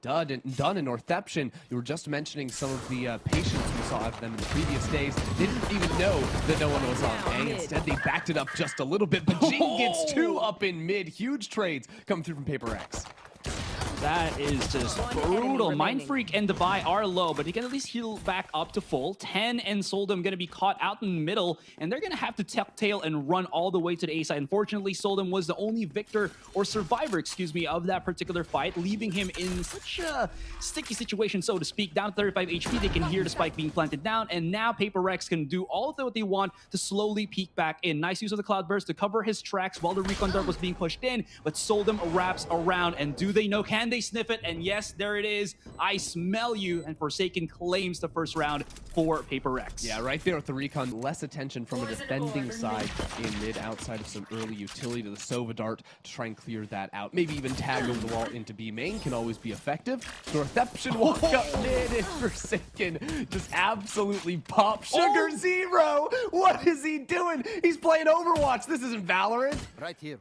done in Northeption. You were just mentioning some of the patience we saw out of them in the previous days. They didn't even know that no one was on A. Instead, they backed it up just a little bit, but Jinggg gets 2 up in mid. Huge trades coming through from Paper X. That is just brutal. Mindfreak and Devi are low, but he can at least heal back up to full. TENNN and Seoldam going to be caught out in the middle, and they're going to have to tuck tail and run all the way to the A side. Unfortunately, Seoldam was the only victor, or survivor, excuse me, of that particular fight, leaving him in such a sticky situation, so to speak. Down to 35 HP, they can hear the spike being planted down, and now Paper X can do all of what they want to slowly peek back in. Nice use of the Cloudburst to cover his tracks while the Recon Dart was being pushed in, but Seoldam wraps around, and do they know? Can they sniff it? And yes, there it is. I smell you. And Forsaken claims the first round for Paper X. Yeah, right there with the Recon. Less attention from a defending side in mid, outside of some early utility to the Sova Dart to try and clear that out. Maybe even tag over the wall into B main can always be effective. Northeption walk up mid, and Forsaken just absolutely pop. Sugar Zero! What is he doing? He's playing Overwatch. This isn't Valorant. Right here.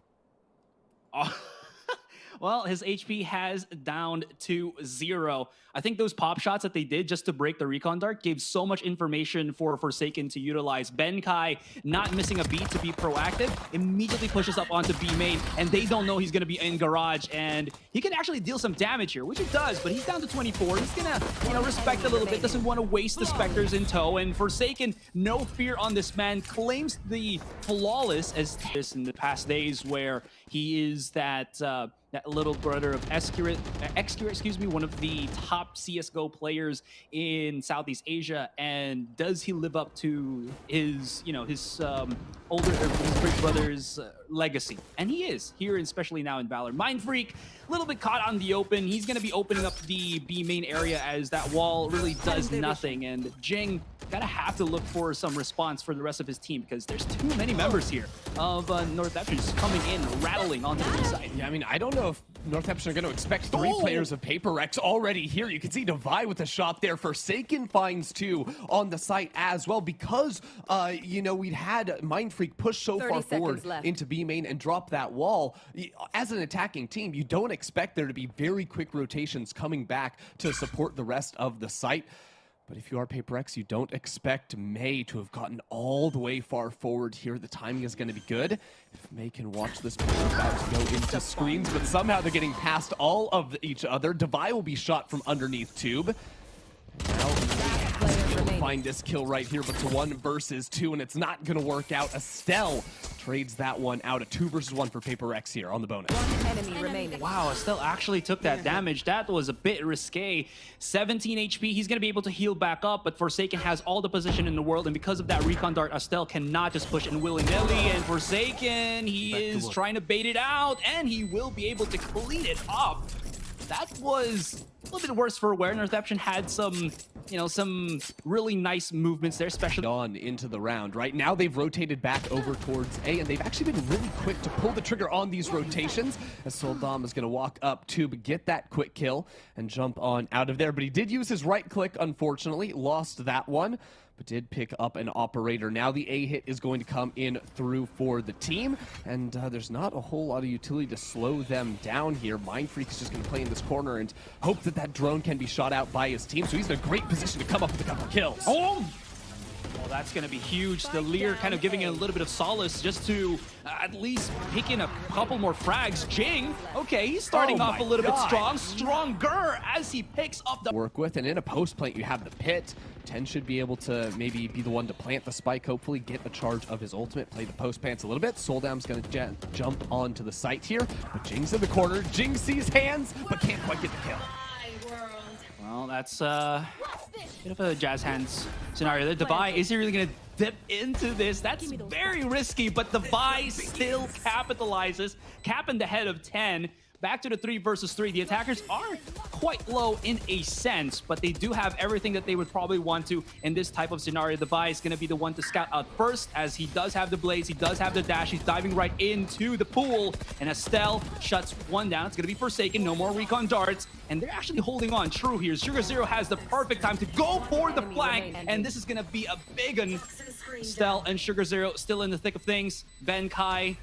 Well, his HP has downed to 0. I think those pop shots that they did just to break the Recon Dart gave so much information for Forsaken to utilize. Benkai, not missing a beat to be proactive, immediately pushes up onto B main, and they don't know he's going to be in garage, and he can actually deal some damage here, which he does, but he's down to 24. He's going to, respect a little bit, doesn't want to waste the Spectres in tow, and Forsaken, no fear on this man, claims the flawless as this in the past days where he is that little brother of Excurate, excuse me, one of the top CSGO players in Southeast Asia. And does he live up to his, his his big brother's legacy? And he is here, especially now in Valor. Mindfreak, a little bit caught on the open. He's going to be opening up the B main area as that wall really does nothing. And Jinggg gotta have to look for some response for the rest of his team because there's too many members here of Northeption just coming in, rattling onto the B side. Yeah, I mean, I don't know if Northeption are going to expect 3 players of Paper X already here. You can see Devi with a shot there. Forsaken finds 2 on the site as well because, we'd had Mindfreak push so far forward into B main and drop that wall. As an attacking team, you don't expect there to be very quick rotations coming back to support the rest of the site. But if you are Paper X, you don't expect Meiy to have gotten all the way far forward here. The timing is going to be good. If Meiy can watch this play, about to go into screens, but somehow they're getting past all of each other. Devi will be shot from underneath tube. Now he'll find this kill right here, but it's 1 versus 2, and it's not going to work out. Astell trades that one out. A 2 versus 1 for Paper X here on the bonus. 1 enemy remaining. Wow, Astell actually took that damage. That was a bit risque. 17 HP, he's going to be able to heal back up, but Forsaken has all the position in the world, and because of that Recon Dart, Astell cannot just push in willy-nilly, and Forsaken, he is trying to bait it out, and he will be able to clean it up. That was a little bit worse for where Northeption had some, some really nice movements there, especially on into the round. Right now, they've rotated back over towards A, and they've actually been really quick to pull the trigger on these rotations. As Seoldam is going to walk up to get that quick kill and jump on out of there. But he did use his right click, unfortunately, lost that one, but did pick up an operator. Now the A hit is going to come in through for the team, and there's not a whole lot of utility to slow them down here. Mindfreak is just going to play in this corner and hope that that drone can be shot out by his team, so he's in a great position to come up with a couple kills. Oh! Well, that's going to be huge. The Lear kind of giving it a little bit of solace just to at least pick in a couple more frags. Jinggg, okay, he's starting off a little bit stronger as he picks up the work with, and in a post plant you have the pit. TENNN should be able to maybe be the one to plant the spike, hopefully get a charge of his ultimate, play the post plants a little bit. Seoldam's going to jump onto the site here, but Jingg's in the corner. Jinggg sees hands, but can't quite get the kill. Well, that's a bit of a jazz hands scenario there. Devi, is he really going to dip into this? That's very risky, but Devi still capitalizes, capping the head of TENNN. Back to the 3 versus 3. The attackers are quite low in a sense, but they do have everything that they would probably want to in this type of scenario. Devi is going to be the one to scout out first, as he does have the blaze, he does have the dash, he's diving right into the pool, and Astell shuts one down. It's going to be Forsaken, no more Recon Darts, and they're actually holding on true here. Sugar Zero has the perfect time to go for the flank, and this is going to be a big one. Astell and Sugar Zero still in the thick of things. Benkai,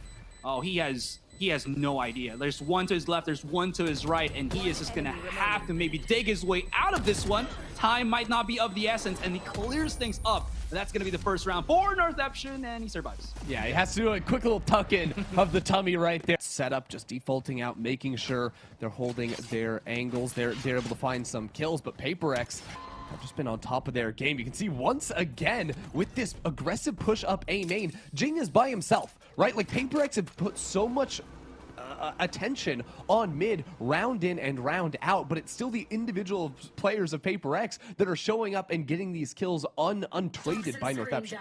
oh, he has he has no idea. There's one to his left, there's one to his right, and he is just gonna have to maybe dig his way out of this one. Time might not be of the essence, and he clears things up. And that's gonna be the first round for Northeption, and he survives. Yeah, he has to do a quick little tuck in of the tummy right there. Setup, just defaulting out, making sure they're holding their angles. They're able to find some kills, but PaperX have just been on top of their game. You can see once again with this aggressive push up A main, Jinggg is by himself, right? Like PaperX have put so much attention on mid, round in and round out, but it's still the individual players of PaperX that are showing up and getting these kills untraded by Northeption.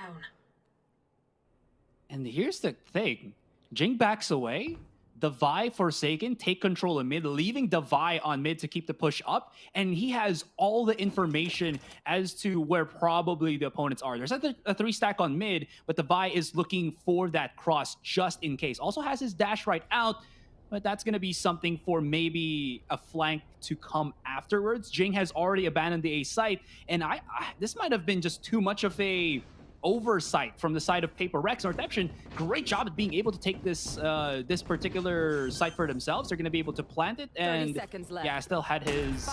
And here's the thing, Jinggg backs away. Devi, Forsaken take control of mid, leaving Devi on mid to keep the push up, and he has all the information as to where probably the opponents are. There's a 3-stack on mid, but Devi is looking for that cross just in case. Also has his dash right out, but that's going to be something for maybe a flank to come afterwards. Jinggg has already abandoned the A site, and this might have been just too much of a oversight from the side of PaperX. Northeption, great job at being able to take this this particular site for themselves. They're going to be able to plant it, and yeah, Astell had his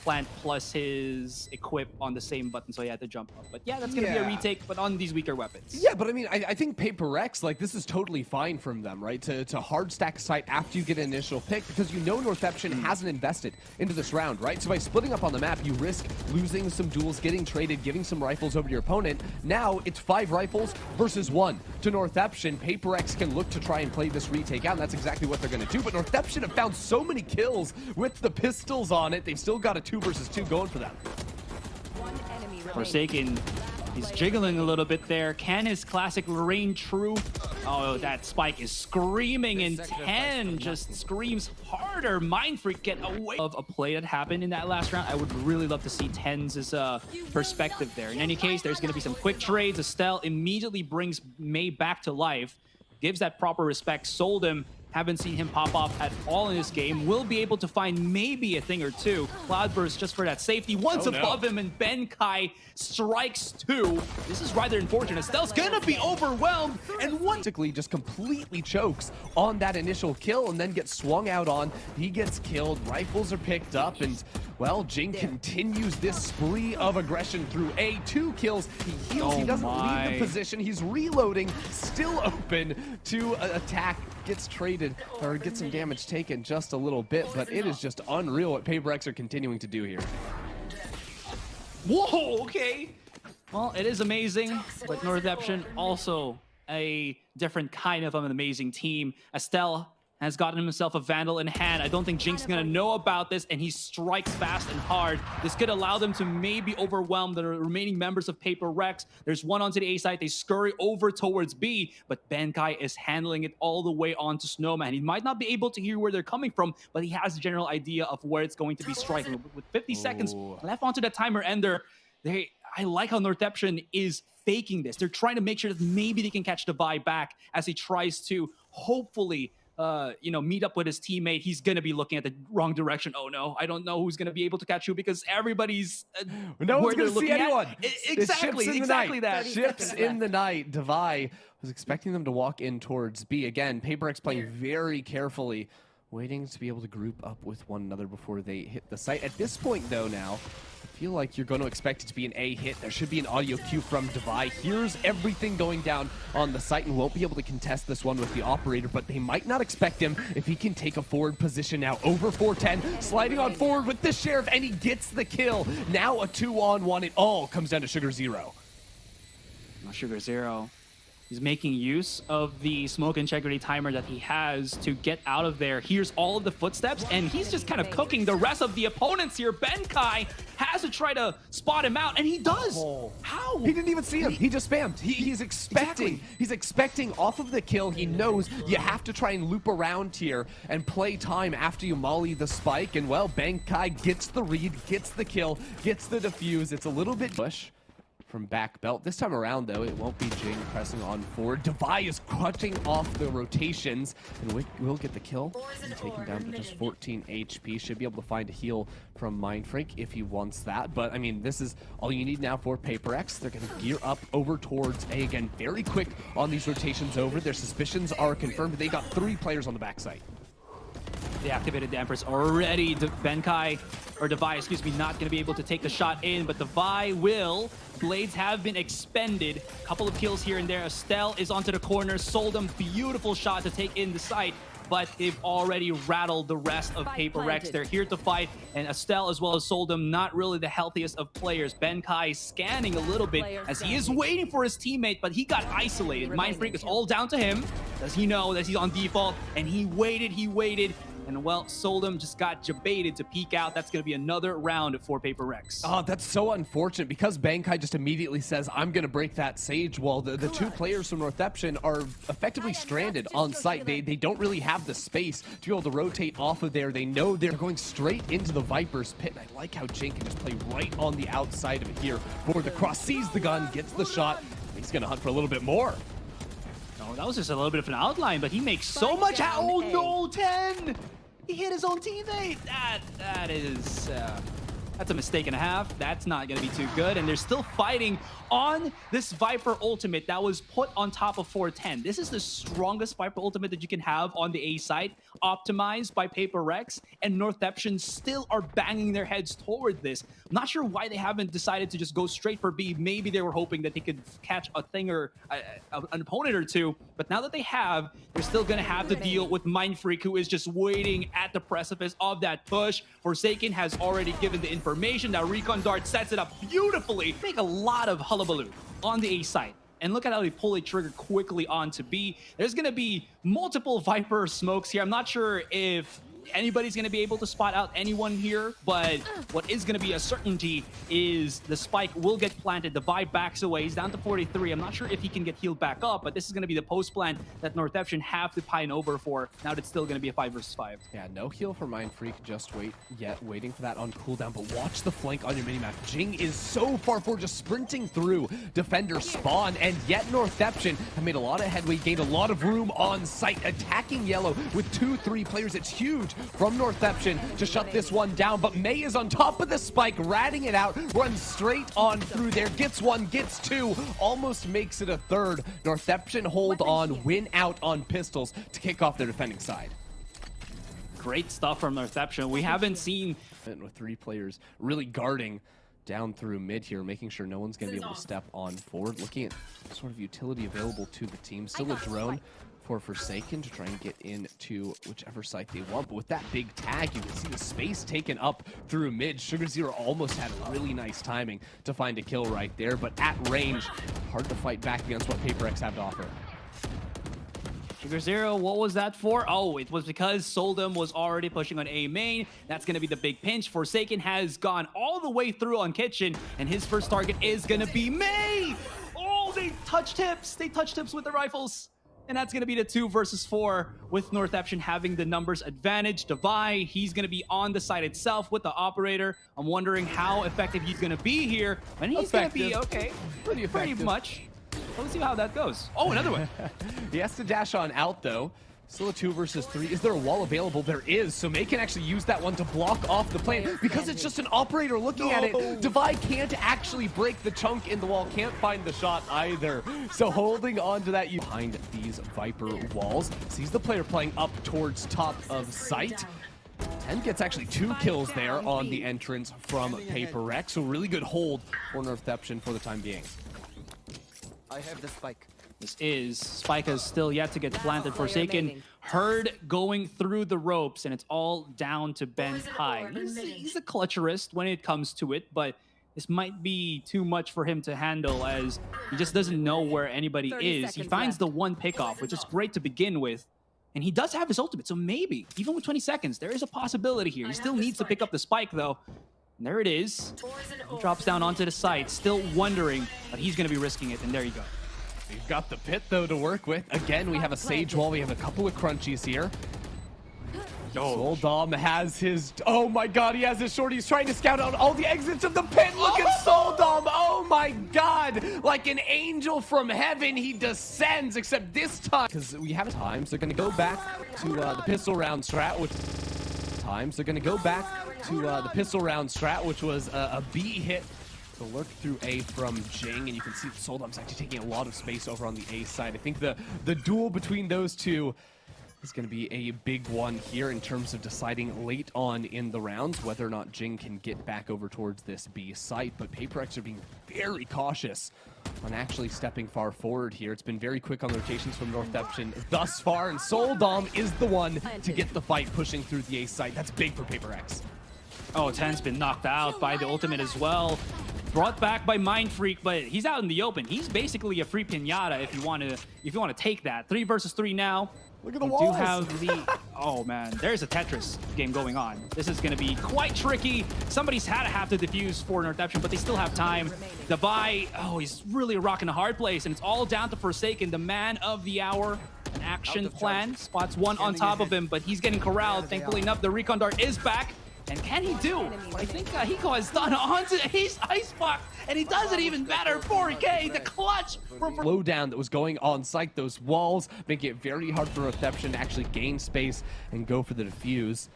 plant plus his equip on the same button, so he had to jump up. But yeah, that's going to be a retake, but on these weaker weapons. Yeah, but I mean, I think PaperX, like, this is totally fine from them, right? To hard stack a site after you get an initial pick, because you know Northeption hasn't invested into this round, right? So by splitting up on the map, you risk losing some duels, getting traded, giving some rifles over to your opponent. Now it's 5 rifles versus 1 to Northeption. PaperX can look to try and play this retake out, and that's exactly what they're going to do. But Northeption have found so many kills with the pistols on it. They've still got a 2 versus 2 going for them. Forsaken, he's jiggling a little bit there. Can his classic Llerena true? Oh, that spike is screaming, and TENNN just screams harder. Mindfreak get away of a play that happened in that last round. I would really love to see TENNN's perspective there. In any case, there's going to be some quick trades. Astell immediately brings Meiy back to life, gives that proper respect. Seoldam, haven't seen him pop off at all in this game. Will be able to find maybe a thing or two. Cloudburst just for that safety. Once above him, and Benkai strikes 2. This is rather unfortunate. Astell's gonna be overwhelmed, and basically just completely chokes on that initial kill and then gets swung out on. He gets killed. Rifles are picked up, and well, Jinggg continues this spree of aggression through A. 2 kills. He heals. He doesn't leave the position. He's reloading. Still open to attack. Gets traded or gets some damage taken just a little bit, but it is just unreal what PaperX are continuing to do here. Whoa, okay. Well, it is amazing, but Northeption also a different kind of an amazing team. Astell has gotten himself a Vandal in hand. I don't think Jingg's gonna know about this, and he strikes fast and hard. This could allow them to maybe overwhelm the remaining members of PaperX. There's one onto the A side. They scurry over towards B, but Benkai is handling it all the way onto Snowman. He might not be able to hear where they're coming from, but he has a general idea of where it's going to be striking. With 50 seconds left onto the timer ender, I like how Northeption is faking this. They're trying to make sure that maybe they can catch Devi back as he tries to hopefully meet up with his teammate. He's going to be looking at the wrong direction. Oh no, I don't know who's going to be able to catch you because everybody's no one's going to see anyone. Exactly that. Ships in the night. Devi was expecting them to walk in towards B. Again, PaperX playing very carefully, waiting to be able to group up with one another before they hit the site. At this point, though, now, I feel like you're going to expect it to be an A hit. There should be an audio cue from Devi. Here's everything going down on the site and won't be able to contest this one with the operator, but they might not expect him if he can take a forward position now. Over 410, sliding on forward with the Sheriff, and he gets the kill. Now a 2-on-1. It all comes down to Sugar Zero. Sugar Zero. He's making use of the smoke integrity timer that he has to get out of there. Here's all of the footsteps, and he's just kind of cooking the rest of the opponents here. Benkai has to try to spot him out, and he does. How? He didn't even see him. He just spammed. He's expecting. He's expecting off of the kill. He knows you have to try and loop around here and play time after you molly the spike. And well, Benkai gets the read, gets the kill, gets the defuse. It's a little bit push from back belt. This time around, though, it won't be Jinggg pressing on forward. Devi is cutting off the rotations, and will get the kill. And take him down to just 14 HP. Should be able to find a heal from mindfreak if he wants that. But, I mean, this is all you need now for PaperX. They're going to gear up over towards A again. Very quick on these rotations over. Their suspicions are confirmed. They got 3 players on the backside. They activated the Empress already. Benkai, or Devi, excuse me, not going to be able to take the shot in, but Devi will. Blades have been expended. Couple of kills here and there. Astell is onto the corner. Seoldam, beautiful shot to take in the site, but they've already rattled the rest of PaperX. They're here to fight, and Astell as well as Seoldam, not really the healthiest of players. Benkai scanning a little bit as he is waiting for his teammate, but he got isolated. Mindfreak is all down to him. Does he know that he's on default? And he waited. And well, Seoldam just got baited to peek out. That's going to be another round for PaperX. Oh, that's so unfortunate because Benkai just immediately says, I'm going to break that Sage wall. The 2 players from Northeption are effectively stranded on site. They don't really have the space to be able to rotate off of there. They know they're going straight into the Viper's pit. And I like how Jinggg can just play right on the outside of it here. For the cross, sees the gun, gets the shot. He's going to hunt for a little bit more. Oh, that was just a little bit of an outline, but he makes so much. Oh no, 10! He hit his own teammate. That's a mistake and a half. That's not going to be too good. And they're still fighting on this Viper ultimate that was put on top of 410. This is the strongest Viper ultimate that you can have on the A side, optimized by PaperX, and Northeption still are banging their heads toward this. I'm not sure why they haven't decided to just go straight for B. Maybe they were hoping that they could catch a thing or an opponent or two. But now that they have, they're still going to have to deal with mindfreak, who is just waiting at the precipice of that push. Forsaken has already given the information. That recon dart sets it up beautifully. Make a lot of hullabaloo on the A side. And look at how they pull a trigger quickly onto B. There's going to be multiple Viper smokes here. I'm not sure if anybody's going to be able to spot out anyone here, but what is going to be a certainty is the spike will get planted. The Devi backs away. He's down to 43. I'm not sure if he can get healed back up, but this is going to be the post plant that Northeption have to pine over for. Now it's still going to be a 5 versus 5. Yeah, no heal for mindfreak. Just waiting for that on cooldown. But watch the flank on your minimap. Jinggg is so far forward, just sprinting through defender spawn, and yet Northeption have made a lot of headway, gained a lot of room on site, attacking yellow with 2-3 players. It's huge from Northeption to shut this one down, but Meiy is on top of the spike, ratting it out, runs straight on through there, gets 1, gets 2, almost makes it a 3rd. Northeption hold on, win out on pistols to kick off their defending side. Great stuff from Northeption. We haven't seen... With 3 players really guarding down through mid here, making sure no one's going to be able to step on forward. Looking at sort of utility available to the team. Still a drone for Forsaken to try and get into whichever site they want. But with that big tag, you can see the space taken up through mid. SugarZero almost had really nice timing to find a kill right there, but at range, hard to fight back against what PaperX have to offer. SugarZero, what was that for? Oh, it was because Seoldam was already pushing on A main. That's going to be the big pinch. Forsaken has gone all the way through on Kitchen, and his first target is going to be Meiy! Oh, they touched hips. They touched hips with the rifles. And that's going to be the 2 versus 4 with Northeption having the numbers advantage. Devi, he's going to be on the site itself with the operator. I'm wondering how effective he's going to be here. And he's going to be, okay, pretty much. Let's see how that goes. Oh, another one. He has to dash on out, though. Still a 2 versus 3. Is there a wall available? There is. So Meiy can actually use that one to block off the plane because it's just an operator looking at it. Devi can't actually break the chunk in the wall. Can't find the shot either. So holding on to that behind these Viper walls. Sees the player playing up towards top of site. TENNN gets actually 2 kills there on the entrance from PaperX. So really good hold for Northeption for the time being. I have the spike. This is, Spike is still yet to get planted. Forsaken heard going through the ropes, and it's all down to Benkai. He's a clutcherist when it comes to it, but this might be too much for him to handle as he just doesn't know where anybody is. He finds the 1 pickoff, which is great to begin with, and he does have his ultimate, so maybe, even with 20 seconds, there is a possibility here. He still needs to pick up the spike, though. And there it is. He drops down onto the side, still wondering, but he's going to be risking it, and there you go. We've got the pit, though, to work with. Again, we have a Sage wall. We have a couple of crunchies here. Seoldam has his, oh my god, he has his short. He's trying to scout out all the exits of the pit. Look at Seoldam, oh my god. Like an angel from heaven, he descends, except this time, because we have time, so they're gonna go back to the pistol round strat, which which was a B hit. The lurk through A from Jinggg, and you can see Seoldam's actually taking a lot of space over on the A side. I think the duel between those two is going to be a big one here in terms of deciding late on in the rounds whether or not Jinggg can get back over towards this B site. But PaperX are being very cautious on actually stepping far forward here. It's been very quick on the rotations from Northeption thus far, and Seoldam is the one to get the fight pushing through the A site. That's big for PaperX. Oh, TENNN's been knocked out by the ultimate as well. Brought back by mindfreak, but he's out in the open. He's basically a free pinata if you want to take that. 3 versus 3 now. Look at the walls. Do have the oh man, there's a Tetris game going on. This is going to be quite tricky. Somebody's had to have to defuse for Northeption, but they still have time. Devi, oh, he's really rocking a hard place, and it's all down to Forsaken, the man of the hour. An action plan. Spots one on top of him, but he's getting corralled. Thankfully enough, the recon dart is back. And can he do? I think Hiko has done onto his ICEBOX, and he does it even better. 4K, the clutch. Low down that was going on site, those walls make it very hard for Northeption to actually gain space and go for the defuse.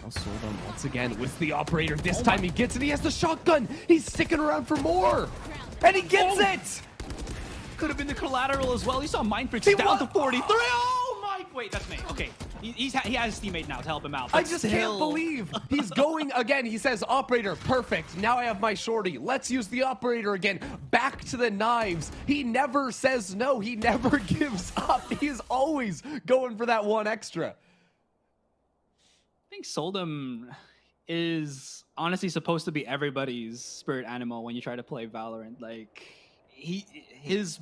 Now Seoldam once again with the operator. This time he gets it. He has the shotgun. He's sticking around for more, and he gets it. Could have been the collateral as well. You saw mindfreak down to 43. Oh my! Wait, that's me. Okay. He has his teammate now to help him out. I just can't believe he's going again. He says, operator, perfect. Now I have my shorty. Let's use the operator again. Back to the knives. He never says no. He never gives up. He is always going for that one extra. I think Seoldam is honestly supposed to be everybody's spirit animal when you try to play Valorant. Like, his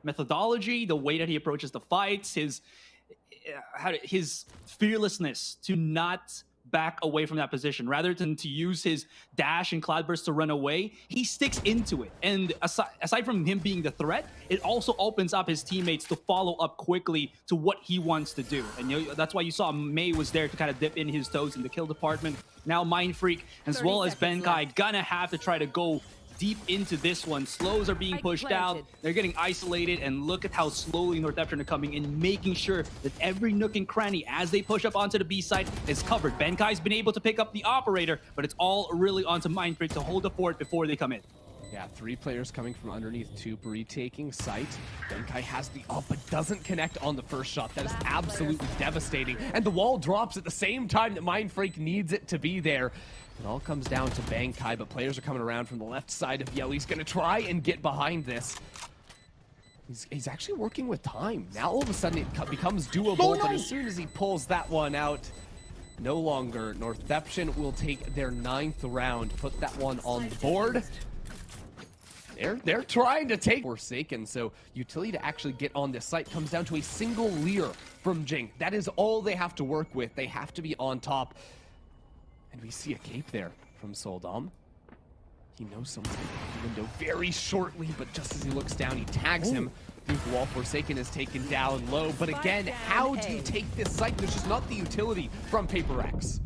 methodology, the way that he approaches the fights, his fearlessness to not back away from that position rather than to use his dash and cloudburst to run away. He sticks into it, and aside from him being the threat, it also opens up his teammates to follow up quickly to what he wants to do. And that's why you saw Meiy was there to kind of dip in his toes in the kill department. Now mindfreak as well as Benkai gonna have to try to go deep into this one. Slows are being pushed out. They're getting isolated, and look at how slowly Northeption are coming in, making sure that every nook and cranny as they push up onto the B side is covered. Benkai's been able to pick up the operator, but it's all really onto mindfreak to hold the fort before they come in. Yeah, 3 players coming from underneath Tube retaking site. Benkai has the up, but doesn't connect on the first shot. That is absolutely devastating. And the wall drops at the same time that mindfreak needs it to be there. It all comes down to Benkai, but players are coming around from the left side of Yellow. He's going to try and get behind this. He's actually working with time. Now all of a sudden it becomes doable, but as soon as he pulls that one out, no longer. Northeption will take their 9th round, put that one on the board. They're trying to take Forsaken, so utility to actually get on this site comes down to a single Lear from Jinggg. That is all they have to work with. They have to be on top. And we see a cape there from Seoldam. He knows someone's in the window very shortly, but just as he looks down, he tags him through the wall. Forsaken is taken down low. But again, how do you take this site? There's just not the utility from PaperX.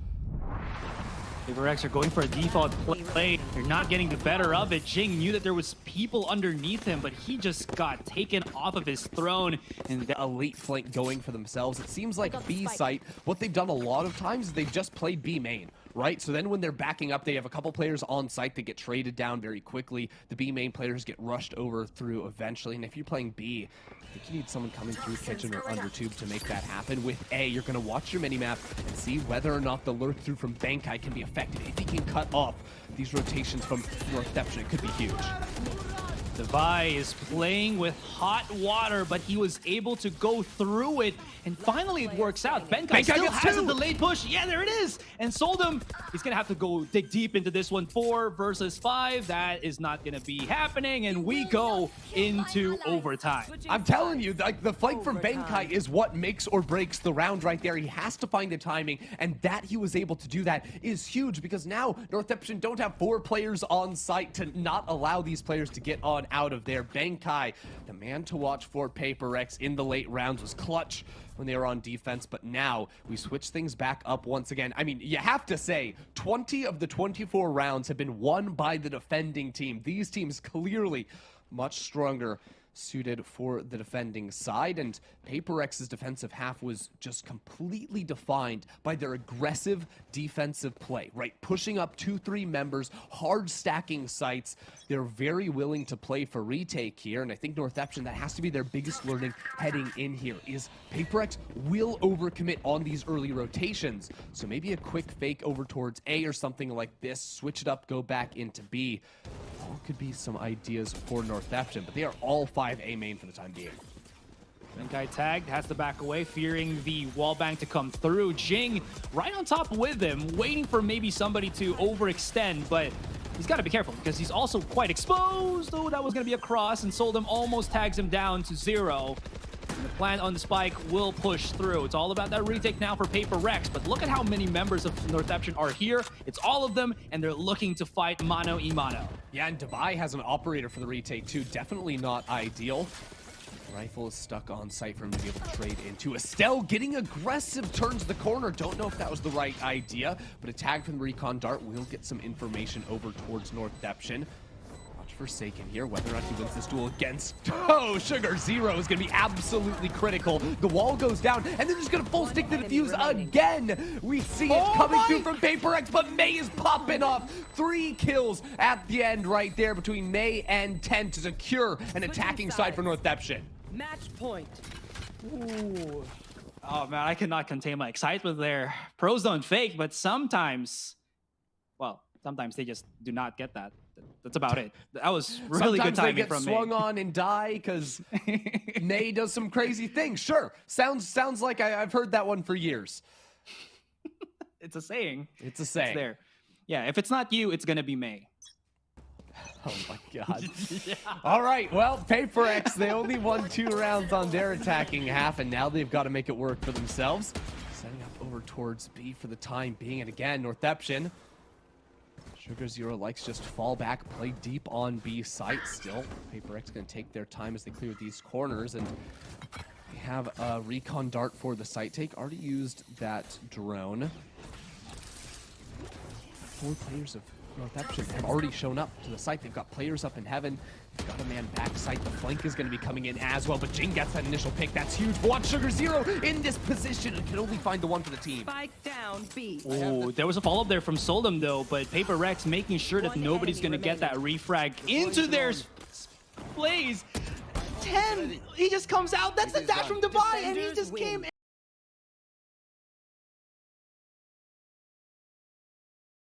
PaperX are going for a default play. They're not getting the better of it. Jinggg knew that there was people underneath him, but he just got taken off of his throne. And a late flank going for themselves. It seems like B site, what they've done a lot of times is they've just played B main, right? So then when they're backing up, they have a couple players on site that get traded down very quickly. The B main players get rushed over through eventually. And if you're playing B, I think you need someone coming through kitchen or under tube to make that happen. With A, you're going to watch your minimap and see whether or not the lurk through from Benkai can be effective. If he can cut off these rotations from Northeption, it could be huge. Devi is playing with hot water, but he was able to go through it, and finally it works out. Benkai still has a delayed push. Yeah, there it is. And Seoldam, he's gonna have to go dig deep into this one. 4 versus 5. That is not gonna be happening, and we go into overtime. I'm telling you, like, the flank from Benkai is what makes or breaks the round right there. He has to find the timing, and that he was able to do that is huge, because now Northeption don't have 4 players on site to not allow these players to get on on out of there. Benkai, the man to watch for PaperX in the late rounds, was clutch when they were on defense, but now we switch things back up once again. I mean, you have to say, 20 of the 24 rounds have been won by the defending team. These teams clearly much stronger suited for the defending side, and PaperX's defensive half was just completely defined by their aggressive defensive play, right? Pushing up 2-3 members, hard stacking sites. They're very willing to play for retake here, and I think Northeption, that has to be their biggest learning heading in here, is PaperX will overcommit on these early rotations. So maybe a quick fake over towards A or something like this, switch it up, go back into B. All could be some ideas for Northeption, but they are all 5 A main for the time being. Benkai tagged, has to back away, fearing the wallbang to come through. Jinggg right on top with him, waiting for maybe somebody to overextend, but he's got to be careful because he's also quite exposed. Oh, that was going to be a cross, and Seoldam almost tags him down to 0. And the plant on the spike will push through. It's all about that retake now for PaperX, but look at how many members of Northeption are here. It's all of them, and they're looking to fight mano y mano. Yeah, and Devi has an operator for the retake too. Definitely not ideal. Rifle is stuck on site for him to be able to trade into. Astell getting aggressive, turns the corner. Don't know if that was the right idea, but a tag from the recon dart will get some information over towards Northeption. Watch Forsaken here, whether or not he wins this duel against... Oh, Sugar Zero is going to be absolutely critical. The wall goes down, and they're just going to full stick the defuse again. We see it coming through from PaperX, but Meiy is popping off. 3 kills at the end right there between Meiy and TENNN to secure an attacking side for Northeption. Match point. Ooh. Oh man, I cannot contain my excitement there. Pros don't fake, but sometimes, well, sometimes they just do not get that. That's about it. That was really good timing from Meiy. Sometimes they get swung on and die because Meiy does some crazy things. Sure, sounds like I've heard that one for years. It's a saying. It's a saying. It's there. Yeah, if it's not you, it's gonna be Meiy. Oh my god. Yeah. All right, well, PaperX, they only won 2 rounds on their attacking half, and now they've got to make it work for themselves. Setting up over towards B for the time being, and again, Northeption. Sugar Zero likes just fall back, play deep on B site still. PaperX going to take their time as they clear these corners, and they have a recon dart for the site take. Already used that drone. 4 players of Northeption have already shown up to the site. They've got players up in heaven. They've got a man back site. The flank is going to be coming in as well, but Jinggg gets that initial pick. That's huge. Watch Sugar Zero in this position and can only find the one for the team. Spike down B. Oh, there was a follow-up there from Seoldam though, but PaperX making sure that nobody's going to get that refrag into their plays. TENNN, he just comes out. That's the dash from Devi, and he just came